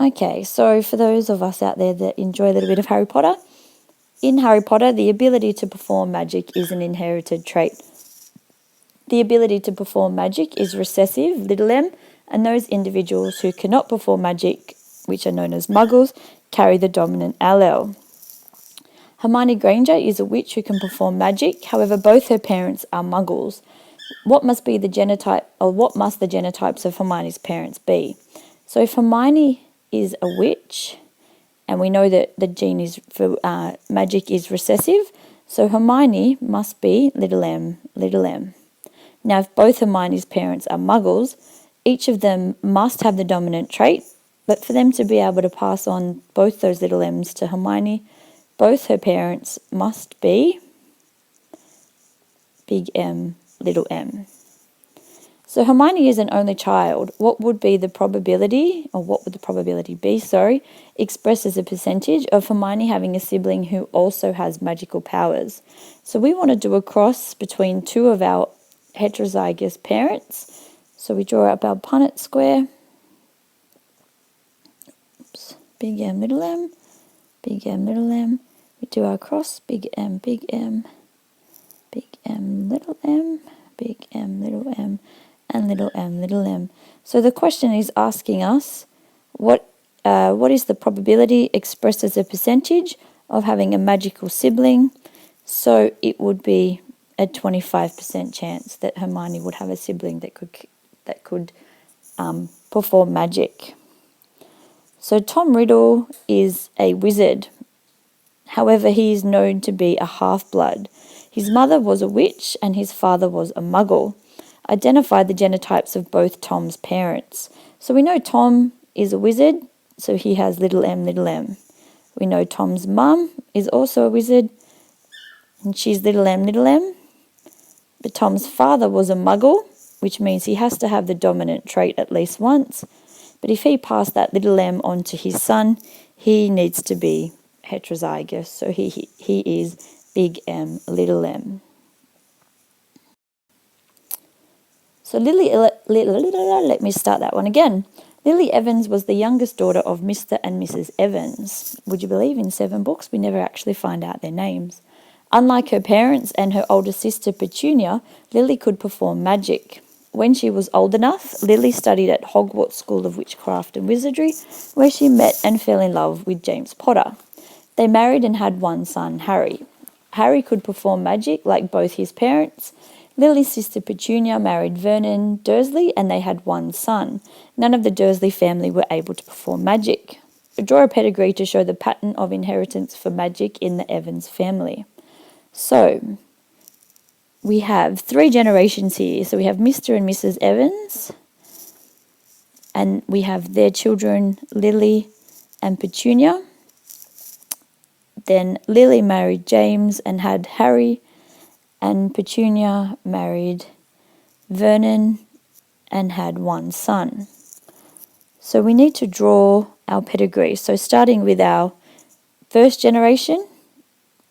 Okay, so for those of us out there that enjoy a little bit of Harry Potter, in Harry Potter, the ability to perform magic is an inherited trait. The ability to perform magic is recessive, little m, and those individuals who cannot perform magic, which are known as muggles, carry the dominant allele. Hermione Granger is a witch who can perform magic, however both her parents are muggles. What must the genotypes of Hermione's parents be? So if Hermione is a witch, and we know that the gene is for magic is recessive, so Hermione must be little m, little m. Now, if both Hermione's parents are muggles, each of them must have the dominant trait, but for them to be able to pass on both those little m's to Hermione, both her parents must be big M, little m. So Hermione is an only child. What would the probability be, expressed as a percentage of Hermione having a sibling who also has magical powers? So we want to do a cross between two of our heterozygous parents. So we draw up our Punnett square. Oops. Big M, little m, big M, little m. We do our cross, big M, big M, big M, little m, big M, little m, and little m, little m. So the question is asking us, what is the probability expressed as a percentage of having a magical sibling? So it would be a 25% chance that Hermione would have a sibling that could perform magic. So Tom Riddle is a wizard. However, he is known to be a half-blood. His mother was a witch and his father was a muggle. Identify the genotypes of both Tom's parents. So we know Tom is a wizard, so he has little m, little m. We know Tom's mum is also a wizard, and she's little m, little m. But Tom's father was a muggle, which means he has to have the dominant trait at least once. But if he passed that little m on to his son, he needs to be heterozygous. So he is big M, little m. So let me start that one again. Lily Evans was the youngest daughter of Mr. and Mrs. Evans. Would you believe in 7 books we never actually find out their names? Unlike her parents and her older sister Petunia, Lily could perform magic. When she was old enough, Lily studied at Hogwarts School of Witchcraft and Wizardry, where she met and fell in love with James Potter. They married and had one son, Harry. Harry could perform magic like both his parents. Lily's sister Petunia married Vernon Dursley and they had one son. None of the Dursley family were able to perform magic. Draw a pedigree to show the pattern of inheritance for magic in the Evans family. So, we have 3 generations here. So we have Mr. and Mrs. Evans, and we have their children, Lily and Petunia. Then Lily married James and had Harry, and Petunia married Vernon and had one son. So we need to draw our pedigree. So starting with our first generation,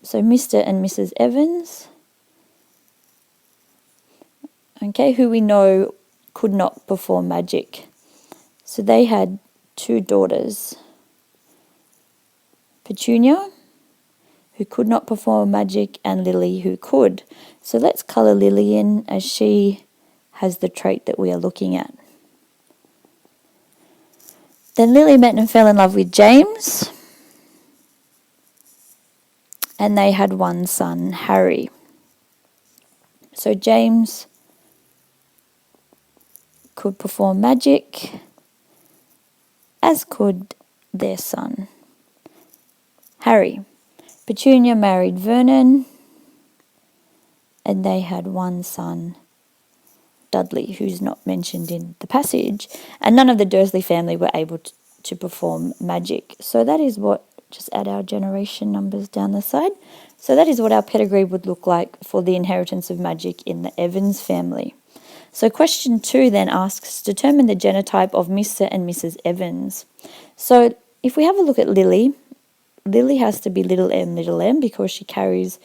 so Mr. and Mrs. Evans, okay, who we know could not perform magic. So they had 2 daughters, Petunia, who could not perform magic, and Lily, who could. So let's colour Lily in, as she has the trait that we are looking at. Then Lily met and fell in love with James, and they had one son, Harry. So James could perform magic, as could their son, Harry. Petunia married Vernon, and they had one son, Dudley, who's not mentioned in the passage, and none of the Dursley family were able to perform magic. So that is what, just add our generation numbers down the side. So that is what our pedigree would look like for the inheritance of magic in the Evans family. So question 2 then asks, determine the genotype of Mr. and Mrs. Evans. So if we have a look at Lily, Lily has to be little m, because she carries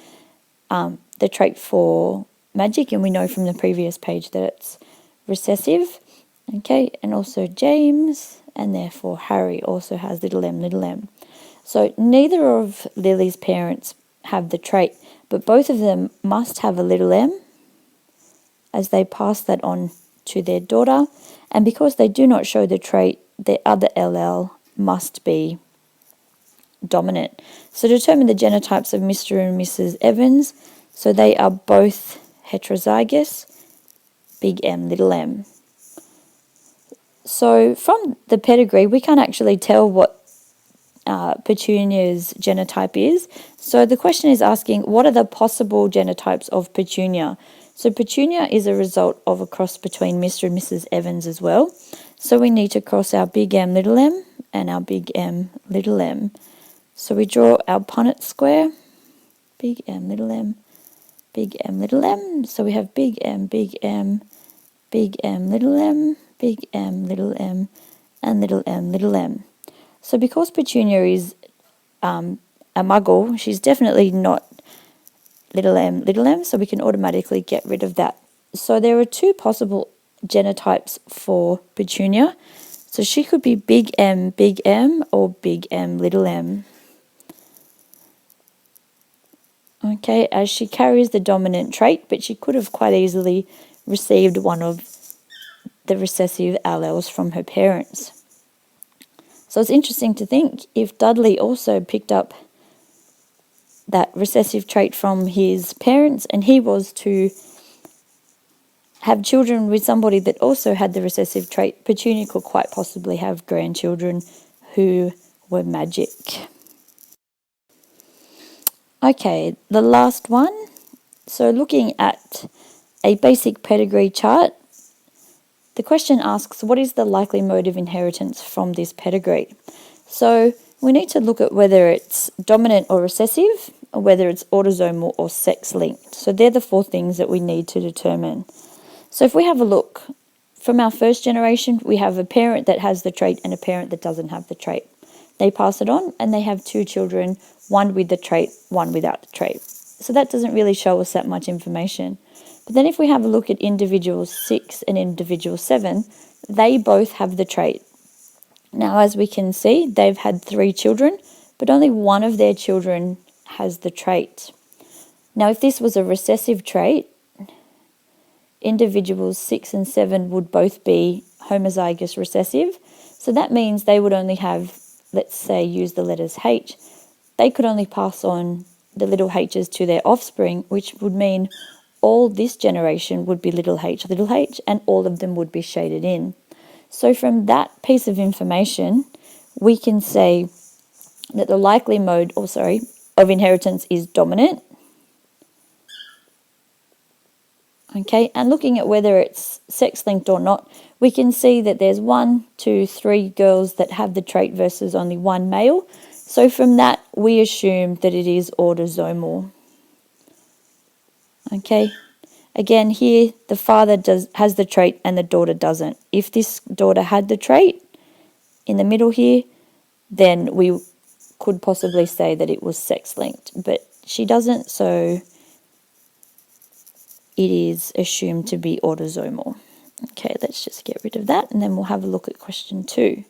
the trait for magic, and we know from the previous page that it's recessive. Okay, and also James and therefore Harry also has little m, little m. So neither of Lily's parents have the trait, but both of them must have a little m as they pass that on to their daughter. And because they do not show the trait, their other allele must be dominant. So determine the genotypes of Mr. and Mrs. Evans. So they are both heterozygous, big M, little m. So from the pedigree, we can't actually tell what Petunia's genotype is. So the question is asking, what are the possible genotypes of Petunia? So Petunia is a result of a cross between Mr. and Mrs. Evans as well. So we need to cross our big M, little m, and our big M, little m. So we draw our Punnett square, big M, little m, big M, little m. So we have big M, big M, big M, little m, big M, little m, and little m, little m. So because Petunia is a muggle, she's definitely not little m, so we can automatically get rid of that. So there are two possible genotypes for Petunia. So she could be big M, or big M, little m. Okay, as she carries the dominant trait, but she could have quite easily received one of the recessive alleles from her parents. So it's interesting to think if Dudley also picked up that recessive trait from his parents and he was to have children with somebody that also had the recessive trait, Petunia could quite possibly have grandchildren who were magic. Okay, the last one. So looking at a basic pedigree chart, the question asks, what is the likely mode of inheritance from this pedigree? So we need to look at whether it's dominant or recessive, or whether it's autosomal or sex-linked. So they're the four things that we need to determine. So if we have a look, from our first generation, we have a parent that has the trait and a parent that doesn't have the trait. They pass it on and they have two children, one with the trait, one without the trait. So that doesn't really show us that much information. But then if we have a look at individual 6 and individual 7, they both have the trait. Now, as we can see, they've had 3 children, but only one of their children has the trait. Now, if this was a recessive trait, individuals 6 and 7 would both be homozygous recessive. So that means they would only have, let's say, use the letters H. They could only pass on the little h's to their offspring, which would mean all this generation would be little h, and all of them would be shaded in. So from that piece of information, we can say that the likely mode, of inheritance is dominant. Okay, and looking at whether it's sex-linked or not, we can see that there's 1, 2, 3 girls that have the trait versus only 1 male. So from that, we assume that it is autosomal. Okay, again here, the father has the trait and the daughter doesn't. If this daughter had the trait in the middle here, then we could possibly say that it was sex-linked, but she doesn't, so it is assumed to be autosomal. Okay, let's just get rid of that and then we'll have a look at question 2.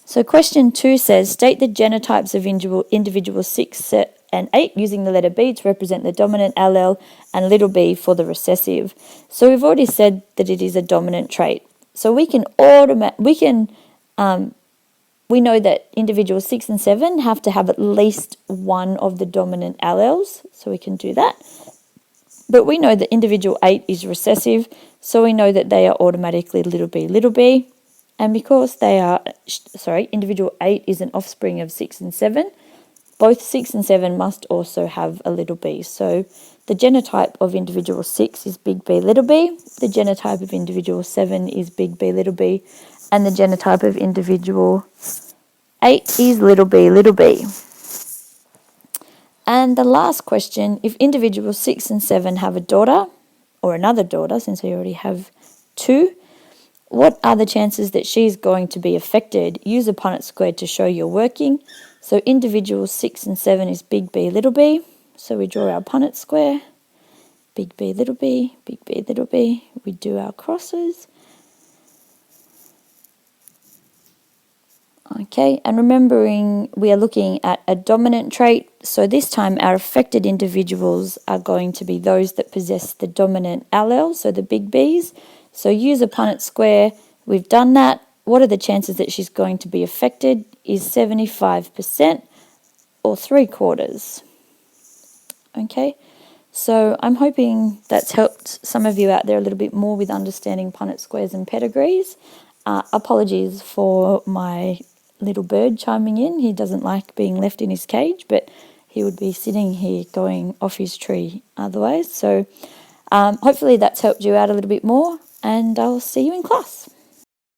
So question 2 says, state the genotypes of individual 6 and 8 using the letter B to represent the dominant allele and little b for the recessive. So we've already said that it is a dominant trait. So we know that individuals 6 and 7 have to have at least one of the dominant alleles, so we can do that. But we know that individual 8 is recessive, so we know that they are automatically little b. And because individual 8 is an offspring of 6 and 7, both 6 and 7 must also have a little b. So the genotype of individual 6 is big B, little b. The genotype of individual 7 is big B, little b. And the genotype of individual 8 is little b. And the last question, if individuals 6 and 7 have a daughter, or another daughter, since we already have 2, what are the chances that she's going to be affected? Use a Punnett square to show you're working. So individuals 6 and 7 is big B, little b. So we draw our Punnett square, big B, little b, big B, little b. We do our crosses. Okay, and remembering we are looking at a dominant trait, so this time our affected individuals are going to be those that possess the dominant allele, so the big Bs. So use a Punnett square, we've done that. What are the chances that she's going to be affected? Is 75% or 3/4. Okay, so I'm hoping that's helped some of you out there a little bit more with understanding Punnett squares and pedigrees. Apologies for my little bird chiming in. He doesn't like being left in his cage, but he would be sitting here going off his tree otherwise. So hopefully that's helped you out a little bit more, and I'll see you in class.